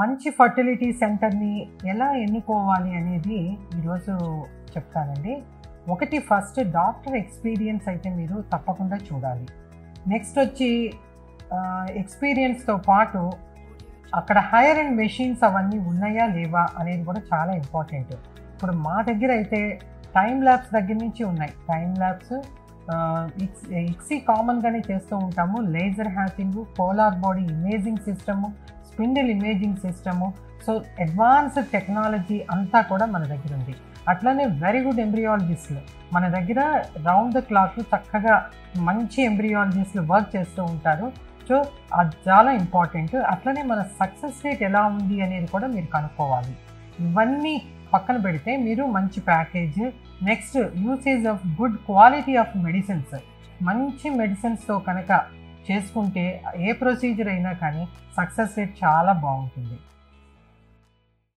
మంచి ఫర్టిలిటీ సెంటర్‌ని ఎలా ఎన్నుకోవాలి అనేది ఈరోజు చెప్తానండి. ఒకటి ఫస్ట్ డాక్టర్ ఎక్స్‌పీరియన్స్ అయితే మీరు తప్పకుండా చూడాలి. నెక్స్ట్ వచ్చి ఎక్స్‌పీరియన్స్‌తో పాటు అక్కడ హైర్ అండ్ మెషిన్స్ అవన్నీ ఉన్నాయా లేవా అనేది కూడా చాలా ఇంపార్టెంట్. ఇప్పుడు మా దగ్గర అయితే టైమ్ ల్యాబ్స్ దగ్గర నుంచి ఉన్నాయి. టైమ్ ల్యాబ్స్ ఇక్సీ కామన్‌గానే చేస్తూ ఉంటాము. Laser hatching, polar body imaging system, spindle imaging system. So advanced technology అంతా కూడా మన దగ్గర ఉంది. అట్లనే వెరీ గుడ్ ఎంబ్రియాలజిస్టులు మన దగ్గర రౌండ్ ద క్లాక్ చక్కగా మంచి ఎంబ్రియాలజిస్టులు వర్క్ చేస్తూ ఉంటారు. సో అది చాలా ఇంపార్టెంట్. అట్లనే మన సక్సెస్ రేట్ ఎలా ఉంది అనేది కూడా మీరు కనుక్కోవాలి. ఇవన్నీ పక్కన పెడితే మీరు మంచి package, next usage of good quality of medicines, మంచి మెడిసిన్స్తో కనుక చేసుకుంటే ఏ ప్రొసీజర్ అయినా కానీ సక్సెస్ రేట్ చాలా బాగుంటుంది.